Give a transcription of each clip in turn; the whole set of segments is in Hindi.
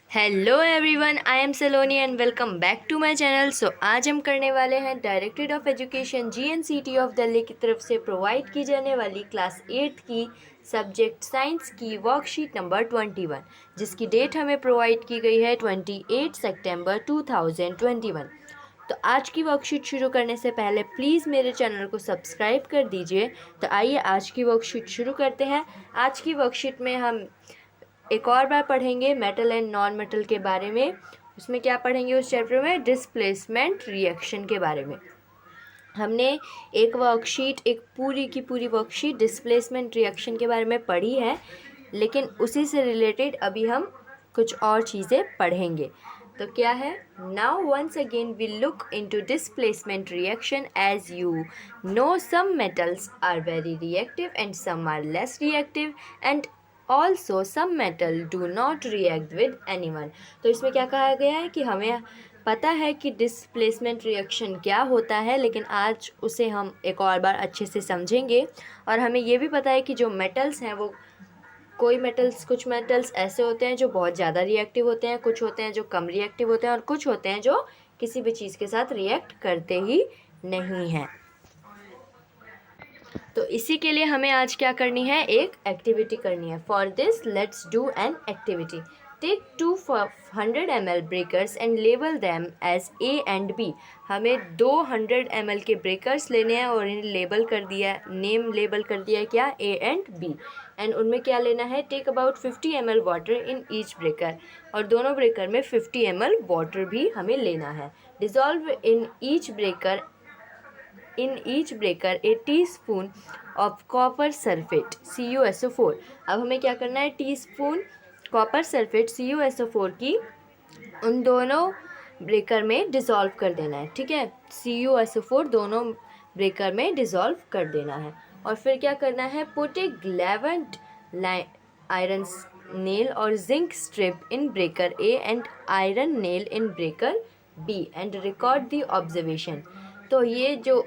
Hello everyone, I am Saloni and welcome back to my channel. So आज हम करने वाले हैं directorate of education GNCT of Delhi की तरफ से प्रोवाइड की जाने वाली क्लास 8 की सब्जेक्ट साइंस की वर्कशीट नंबर 21, जिसकी डेट हमें प्रोवाइड की गई है 28 सितंबर 2021। तो आज की वर्कशीट शुरू करने से पहले प्लीज़ मेरे चैनल को सब्सक्राइब कर दीजिए। तो आइए आज की वर्कशीट शुरू करते हैं। आज की वर्कशीट में हम एक और बार पढ़ेंगे मेटल एंड नॉन मेटल के बारे में। उसमें क्या पढ़ेंगे उस चैप्टर में? डिस्प्लेसमेंट रिएक्शन के बारे में। हमने एक पूरी की पूरी वर्कशीट डिस्प्लेसमेंट रिएक्शन के बारे में पढ़ी है, लेकिन उसी से रिलेटेड अभी हम कुछ और चीज़ें पढ़ेंगे। तो क्या है? Now once again we look into displacement reaction. As you know, some metals are very reactive and some are less reactive and also some metal do not react with anyone. तो इसमें क्या कहा गया है कि हमें पता है कि डिस्प्लेसमेंट रिएक्शन क्या होता है, लेकिन आज उसे हम एक और बार अच्छे से समझेंगे। और हमें ये भी पता है कि जो मेटल्स हैं वो कुछ मेटल्स ऐसे होते हैं जो बहुत ज़्यादा रिएक्टिव होते हैं, कुछ होते हैं जो कम रिएक्टिव होते हैं, और कुछ होते हैं जो किसी भी चीज़ के साथ रिएक्ट करते ही नहीं हैं। तो इसी के लिए हमें आज क्या करनी है? एक एक्टिविटी करनी है। For this let's do an activity. Take 200 ml beakers and label them as A and B। हमें 200 ml के ब्रेकर्स लेने हैं और इन्हें लेबल कर दिया, नेम लेबल कर दिया है क्या? A and B। एंड उनमें क्या लेना है? Take about 50 ml water in each beaker. और दोनों ब्रेकर में 50 ml वाटर भी हमें लेना है। Dissolve in each breaker a teaspoon of copper sulfate CuSO4। अब हमें क्या करना है? टीस्पून कॉपर सल्फेट CuSO4 की उन दोनों ब्रेकर में डिज़ोल्व कर देना है। ठीक है, CuSO4 दोनों ब्रेकर में डिज़ोल्व कर देना है। और फिर क्या करना है? पुट ए ग्लेवेंट आयरन नेल और zinc strip in breaker A and iron nail in breaker B and record the observation. तो ये जो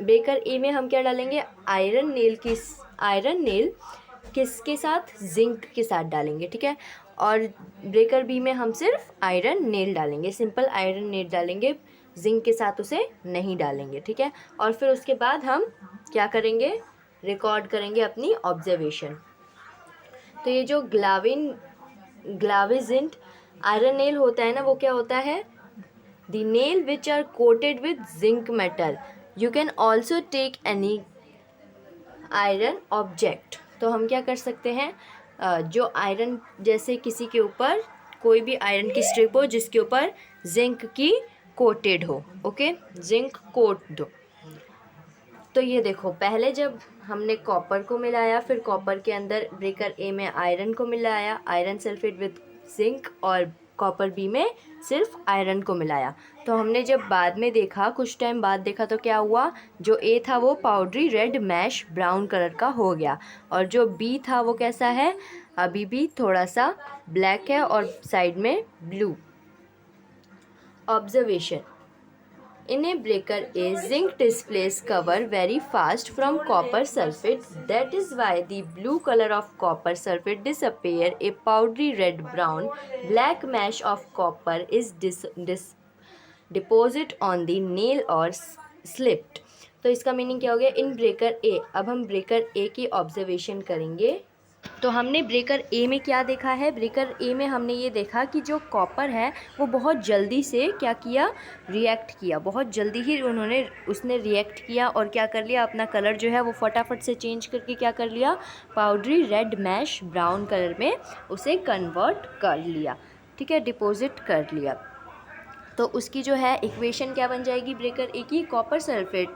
ब्रेकर ए में हम क्या डालेंगे? आयरन नेल किसके साथ? जिंक के साथ डालेंगे। ठीक है, और ब्रेकर बी में हम सिर्फ आयरन नेल डालेंगे, सिंपल आयरन नेल डालेंगे, जिंक के साथ उसे नहीं डालेंगे। ठीक है, और फिर उसके बाद हम क्या करेंगे? रिकॉर्ड करेंगे अपनी ऑब्जर्वेशन। तो ये जो ग्लाविजेंट आयरन नेल होता है ना, वो क्या होता है? The nail which are coated with zinc metal. You can also take any iron object. तो हम क्या कर सकते हैं? जो आयरन, जैसे किसी के ऊपर कोई भी आयरन की स्ट्रिप हो जिसके ऊपर जिंक की कोटेड हो। ओके, जिंक कोट दो। तो ये देखो, पहले जब हमने कॉपर को मिलाया, फिर कॉपर के अंदर ब्रेकर ए में आयरन को मिलाया, आयरन सल्फेट विद जिंक, और कॉपर बी में सिर्फ आयरन को मिलाया। तो हमने जब बाद में देखा, कुछ टाइम बाद देखा, तो क्या हुआ? जो ए था वो powdery red mash brown colour का हो गया, और जो बी था वो कैसा है? अभी भी थोड़ा सा ब्लैक है और साइड में blue. Observation: in a breaker A, zinc displays cover very fast from copper sulfate. That is why the blue color of copper sulfate disappear. A powdery red brown black mash of copper is deposit on the nail or slipped. तो इसका मीनिंग क्या हो गया? इन ब्रेकर ए, अब हम ब्रेकर ए की ऑब्जर्वेशन करेंगे। तो हमने ब्रेकर ए में क्या देखा है? ब्रेकर ए में हमने ये देखा कि जो कॉपर है वो बहुत जल्दी से क्या किया? रिएक्ट किया। बहुत जल्दी ही उसने रिएक्ट किया और क्या कर लिया? अपना कलर जो है वो फटाफट से चेंज करके क्या कर लिया? Powdery red mash brown colour में उसे कन्वर्ट कर लिया। ठीक है, डिपॉजिट कर लिया। तो उसकी जो है इक्वेशन क्या बन जाएगी ब्रेकर ए की? Copper sulphate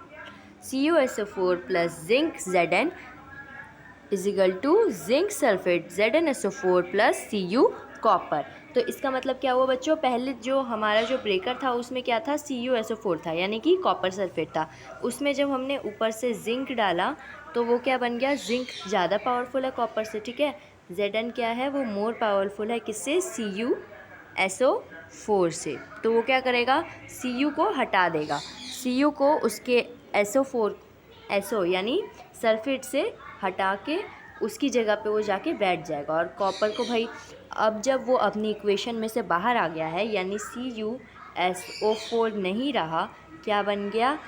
CuSO4 plus zinc Zn is equal to zinc sulphate ZnSO4 plus Cu copper. तो इसका मतलब क्या हुआ बच्चों? पहले जो हमारा जो ब्रेकर था उसमें क्या था? CuSO4 था, यानी कि कॉपर सल्फेट था। उसमें जब हमने ऊपर से जिंक डाला तो वो क्या बन गया? जिंक ज़्यादा पावरफुल है कॉपर से। ठीक है, Zn क्या है? वो मोर पावरफुल है किससे? CuSO4 से। तो वो क्या करेगा? Cu को हटा देगा, Cu को उसके SO यानी सल्फेट से हटा के उसकी जगह पे वो जाके बैठ जाएगा। और कॉपर को भाई अब जब वो अपनी इक्वेशन में से बाहर आ गया है, यानी CuSO4 नहीं रहा, क्या बन गया,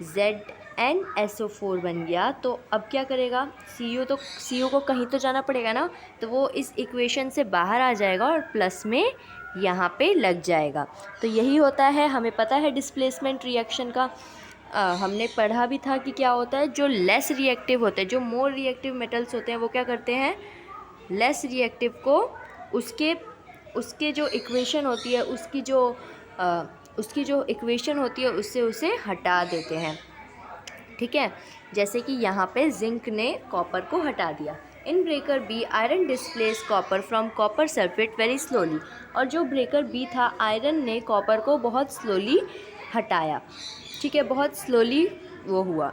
ZnSO4 बन गया। तो अब क्या करेगा, Cu को कहीं तो जाना पड़ेगा ना, तो वो इस इक्वेशन से बाहर आ जाएगा और प्लस में यहाँ पे लग जाएगा। तो यही होता है, हमें पता है डिस्प्लेसमेंट रिएक्शन का। हमने पढ़ा भी था कि क्या होता है, जो लेस रिएक्टिव होते हैं, जो मोर रिएक्टिव मेटल्स होते हैं, वो क्या करते हैं, लेस रिएक्टिव को उसके जो इक्वेशन होती है, उसकी जो इक्वेशन होती है उससे उसे हटा देते हैं। ठीक है, जैसे कि यहाँ पे जिंक ने कॉपर को हटा दिया। In beaker B iron displace copper from copper sulphate very slowly. और जो ब्रेकर बी था, आयरन ने कॉपर को बहुत स्लोली हटाया। ठीक है, बहुत स्लोली वो हुआ,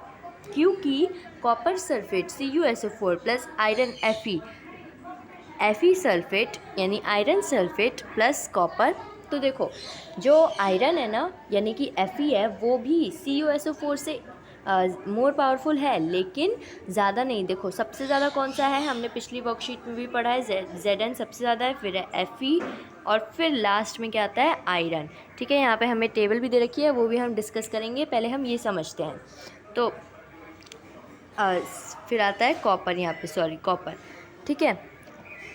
क्योंकि copper sulphate CuSO4 plus iron Fe sulphate यानी आयरन सल्फेट प्लस कॉपर। तो देखो, जो आयरन है ना, यानी कि Fe है, वो भी CuSO4 से मोर पावरफुल है, लेकिन ज़्यादा नहीं। देखो सबसे ज़्यादा कौन सा है, हमने पिछली वर्कशीट में भी पढ़ा है, Zn सबसे ज़्यादा है, फिर है Fe, और फिर लास्ट में क्या आता है, आयरन। ठीक है, यहाँ पे हमें टेबल भी दे रखी है, वो भी हम डिस्कस करेंगे, पहले हम ये समझते हैं। तो फिर आता है कॉपर, यहाँ पे कॉपर। ठीक है,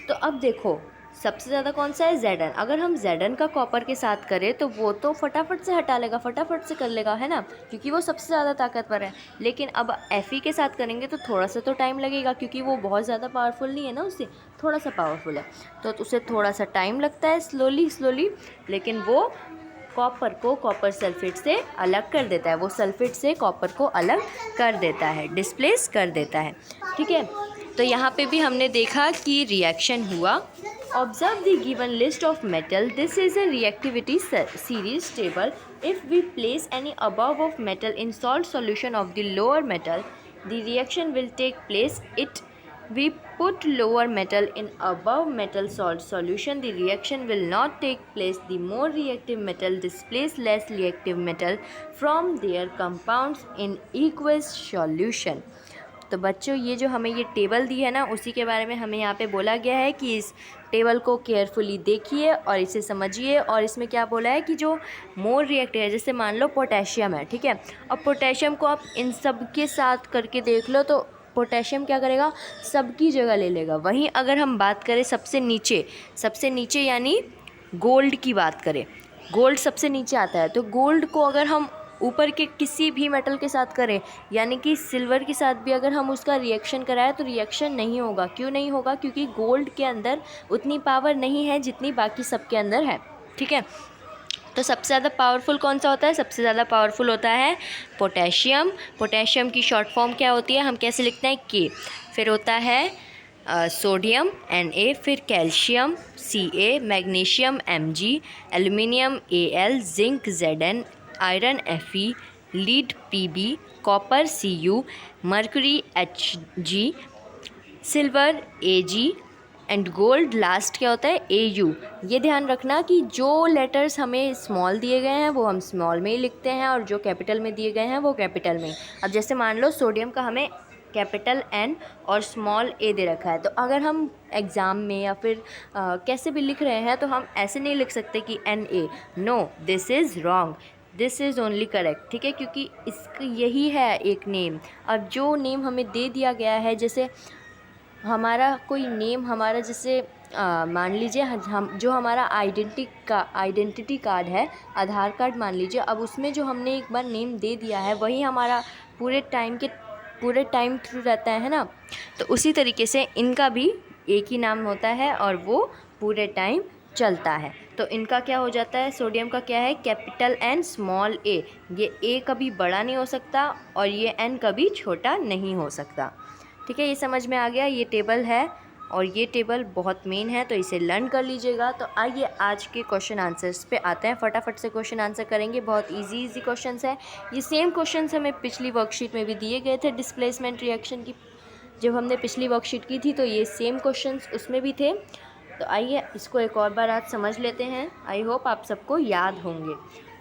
तो अब देखो सबसे ज़्यादा कौन सा है, Zn। अगर हम Zn का कॉपर के साथ करें तो वो तो फटाफट से हटा लेगा, फटाफट से कर लेगा, है ना, क्योंकि वो सबसे ज़्यादा ताकतवर है। लेकिन अब Fe के साथ करेंगे तो थोड़ा सा तो टाइम लगेगा, क्योंकि वो बहुत ज़्यादा पावरफुल नहीं है ना, उससे थोड़ा सा पावरफुल है, तो उसे थोड़ा सा टाइम लगता है, स्लोली, लेकिन वो कॉपर को कॉपर सल्फेट से अलग कर देता है, वो सल्फेट से कॉपर को अलग कर देता है, डिस्प्लेस कर देता है। ठीक है, तो यहाँ पे भी हमने देखा कि रिएक्शन हुआ। Observe the given list of metal, this is a reactivity series table. If we place any above of metal in salt solution of the lower metal, the reaction will take place. It we put lower metal in above metal salt solution, the reaction will not take place. The more reactive metal displace less reactive metal from their compounds in aqueous solution. तो बच्चों, ये जो हमें ये टेबल दी है ना, उसी के बारे में हमें यहाँ पे बोला गया है कि इस टेबल को केयरफुली देखिए और इसे समझिए। और इसमें क्या बोला है कि जो मोर रिएक्टिव है, जैसे मान लो पोटेशियम है, ठीक है, अब पोटेशियम को आप इन सब के साथ करके देख लो तो पोटेशियम क्या करेगा, सबकी जगह ले लेगा। वहीं अगर हम बात करें सबसे नीचे यानी गोल्ड की बात करें, गोल्ड सबसे नीचे आता है, तो गोल्ड को अगर हम ऊपर के किसी भी मेटल के साथ करें, यानी कि सिल्वर के साथ भी अगर हम उसका रिएक्शन कराएं तो रिएक्शन नहीं होगा। क्यों नहीं होगा, क्योंकि गोल्ड के अंदर उतनी पावर नहीं है जितनी बाकी सब के अंदर है। ठीक है, तो सबसे ज़्यादा पावरफुल कौन सा होता है, सबसे ज़्यादा पावरफुल होता है पोटेशियम। पोटेशियम की शॉर्ट फॉर्म क्या होती है, हम कैसे लिखते हैं, K। फिर होता है सोडियम Na, फिर calcium Ca, magnesium Mg, aluminium Al, zinc Zn, iron Fe, lead Pb, copper Cu, mercury Hg, silver Ag and gold last क्या होता है, Au। ये ध्यान रखना कि जो लेटर्स हमें स्मॉल दिए गए हैं वो हम स्मॉल में ही लिखते हैं और जो कैपिटल में दिए गए हैं वो कैपिटल में। अब जैसे मान लो सोडियम का हमें कैपिटल N और स्मॉल a दे रखा है, तो अगर हम एग्ज़ाम में या फिर कैसे भी लिख रहे हैं तो हम ऐसे नहीं लिख सकते कि Na। No, this is wrong, this is only correct. ठीक है, क्योंकि इसका यही है एक नेम। अब जो नेम हमें दे दिया गया है, जैसे हमारा कोई नेम, हमारा जैसे मान लीजिए हम जो हमारा आइडेंटिटी कार्ड है, आधार कार्ड मान लीजिए, अब उसमें जो हमने एक बार नेम दे दिया है वही हमारा पूरे टाइम थ्रू रहता है ना। तो उसी तरीके से इनका भी एक ही नाम होता है और वो पूरे टाइम चलता है। तो इनका क्या हो जाता है, सोडियम का क्या है, कैपिटल N स्मॉल a। ये a कभी बड़ा नहीं हो सकता और ये n कभी छोटा नहीं हो सकता। ठीक है, ये समझ में आ गया। ये टेबल है और ये टेबल बहुत मेन है, तो इसे लर्न कर लीजिएगा। तो आइए आज के क्वेश्चन आंसर्स पे आते हैं, फटाफट से क्वेश्चन आंसर करेंगे। बहुत इजी क्वेश्चंस है। ये सेम क्वेश्चंस हमें पिछली वर्कशीट में भी दिए गए थे, डिस्प्लेसमेंट रिएक्शन की जब हमने पिछली वर्कशीट की थी तो ये सेम क्वेश्चंस उसमें भी थे। तो आइए इसको एक और बार आज समझ लेते हैं। आई होप आप सबको याद होंगे।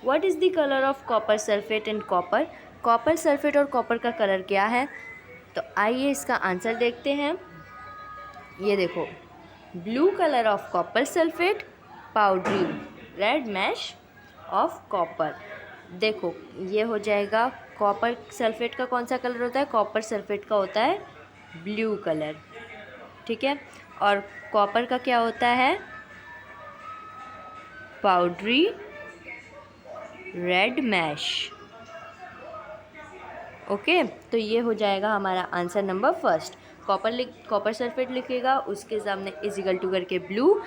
What is the colour of copper sulphate and copper. Copper sulphate और कॉपर का कलर क्या है, तो आइए इसका आंसर देखते हैं। ये देखो, blue colour of copper sulphate, powdery red mash of copper. देखो ये हो जाएगा, कॉपर सल्फेट का कौन सा कलर होता है, कॉपर सल्फेट का होता है ब्लू कलर, ठीक है। और कॉपर का क्या होता है, पाउडरी रेड मैश। ओके, तो ये हो जाएगा हमारा answer number first. Copper sulphate लिखेगा, उसके सामने इजिकल टू करके ब्लू,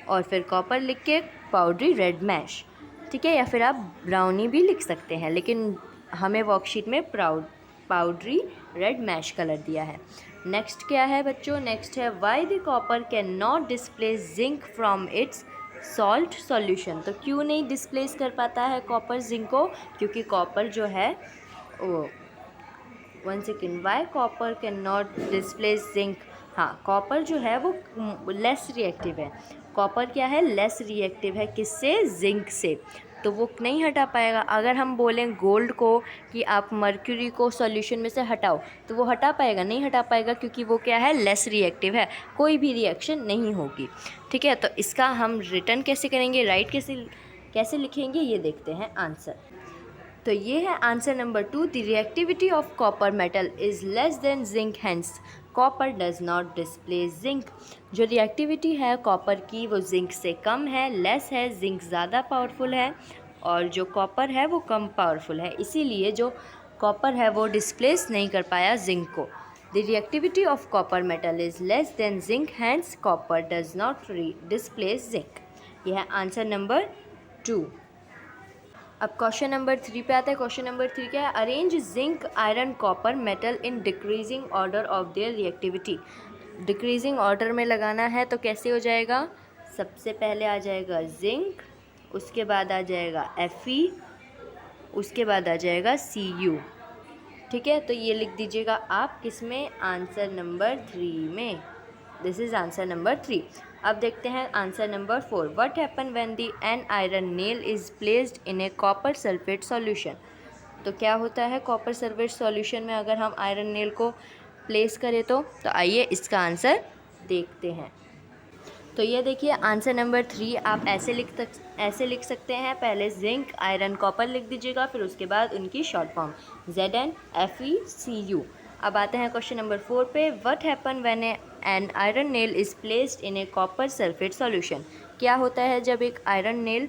और फिर कॉपर लिख के पाउडरी रेड मैश, ठीक है। या फिर आप ब्राउनी भी लिख सकते हैं, लेकिन हमें वर्कशीट में पाउडरी रेड मैश कलर दिया है। नेक्स्ट क्या है बच्चों, नेक्स्ट है why the copper can not displace zinc from its salt solution. तो क्यों नहीं डिस्प्लेस कर पाता है कॉपर जिंक को, क्योंकि कॉपर जो है वो, one second, Y copper can not displace zinc. हाँ, कॉपर जो है वो लेस रिएक्टिव है। कॉपर क्या है, लेस रिएक्टिव है, किससे, जिंक से, तो वो नहीं हटा पाएगा। अगर हम बोलें गोल्ड को कि आप मर्क्यूरी को सॉल्यूशन में से हटाओ, तो वो हटा पाएगा, नहीं हटा पाएगा, क्योंकि वो क्या है, लेस रिएक्टिव है, कोई भी रिएक्शन नहीं होगी, ठीक है। तो इसका हम रिटर्न कैसे करेंगे, राइट कैसे लिखेंगे, ये देखते हैं आंसर। तो ये है answer number 2, the reactivity of copper metal is less than zinc, hence copper does not displace zinc. जो रिएक्टिविटी है कॉपर की वो जिंक से कम है, लेस है, जिंक ज़्यादा पावरफुल है, और जो कॉपर है वो कम पावरफुल है, इसीलिए जो कॉपर है वो डिस्प्लेस नहीं कर पाया जिंक को। The reactivity of copper metal is less than zinc, hence copper does not displace zinc. यह है आंसर नंबर 2। अब क्वेश्चन नंबर 3 पे आता है। क्वेश्चन नंबर 3 क्या है, arrange zinc iron copper metal in decreasing order of their reactivity. Decreasing order में लगाना है तो कैसे हो जाएगा, सबसे पहले आ जाएगा जिंक, उसके बाद आ जाएगा Fe, उसके बाद आ जाएगा Cu, ठीक है। तो ये लिख दीजिएगा आप किस में, आंसर नंबर 3 में। This is answer number 3। अब देखते हैं answer number 4, what happen when the an iron nail is placed in A copper sulphate solution. तो क्या होता है कॉपर सल्फेट सॉल्यूशन में अगर हम आयरन नेल को प्लेस करें तो आइए इसका आंसर देखते हैं। तो ये देखिए आंसर नंबर 3 आप ऐसे लिख सकते हैं, पहले जिंक आयरन कॉपर लिख दीजिएगा, फिर उसके बाद उनकी शॉर्ट फॉर्म ZnFeCu। अब आते हैं क्वेश्चन नंबर 4 पे, what happen when an iron nail is placed in A copper sulphate solution. क्या होता है जब एक आयरन नेल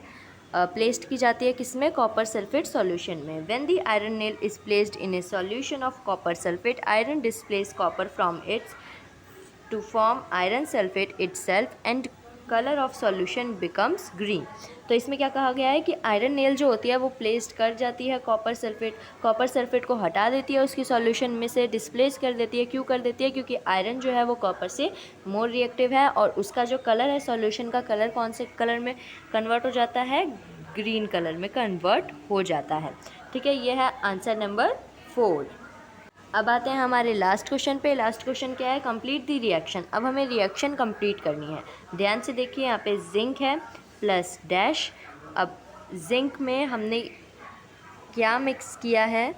प्लेस्ड की जाती है किसमें, कॉपर सल्फेट सॉल्यूशन में। When the iron nail is placed in A solution of copper sulphate, iron displace copper from its to form iron sulfate itself and color of solution becomes green। तो इसमें क्या कहा गया है कि आयरन नेल जो होती है वो प्लेस्ड कर जाती है कॉपर सल्फेट को हटा देती है उसकी सॉल्यूशन में से, डिस्प्लेस कर देती है। क्यों कर देती है, क्योंकि आयरन जो है वो कॉपर से मोर रिएक्टिव है, और उसका जो कलर है, सॉल्यूशन का कलर कौन से कलर में कन्वर्ट हो जाता है, ग्रीन कलर में कन्वर्ट हो जाता है, ठीक है। ये है आंसर नंबर 4। अब आते हैं हमारे लास्ट क्वेश्चन पे। लास्ट क्वेश्चन क्या है, कंप्लीट द रिएक्शन। अब हमें रिएक्शन कंप्लीट करनी है, ध्यान से देखिए, यहाँ पे जिंक है प्लस डैश। अब जिंक में हमने क्या मिक्स किया है,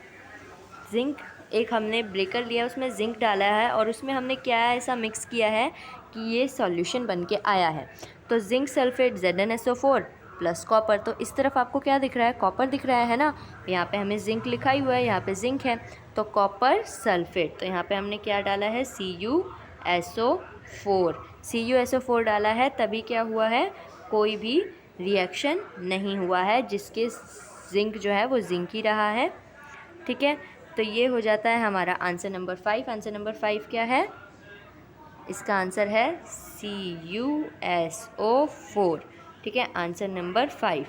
जिंक एक हमने ब्रेकर लिया, उसमें जिंक डाला है, और उसमें हमने क्या ऐसा मिक्स किया है कि ये सॉल्यूशन बन के आया है। तो zinc sulphate ZnSO4 plus copper, तो इस तरफ आपको क्या दिख रहा है, कॉपर दिख रहा है ना, यहाँ पे हमें जिंक लिखा ही हुआ है, यहाँ पे जिंक है, तो कॉपर सल्फेट, तो यहाँ पे हमने क्या डाला है, CuSO4 डाला है, तभी क्या हुआ है, कोई भी रिएक्शन नहीं हुआ है, जिसके जिंक जो है वो जिंक ही रहा है, ठीक है। तो ये हो जाता है हमारा आंसर नंबर 5। आंसर नंबर 5 क्या है, इसका आंसर है CuSO4, ठीक है, आंसर नंबर 5।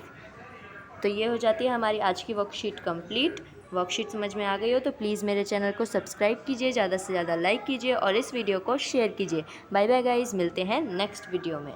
तो ये हो जाती है हमारी आज की वर्कशीट कंप्लीट। वर्कशीट समझ में आ गई हो तो प्लीज़ मेरे चैनल को सब्सक्राइब कीजिए, ज़्यादा से ज़्यादा लाइक कीजिए और इस वीडियो को शेयर कीजिए। बाय बाय गाइस, मिलते हैं नेक्स्ट वीडियो में।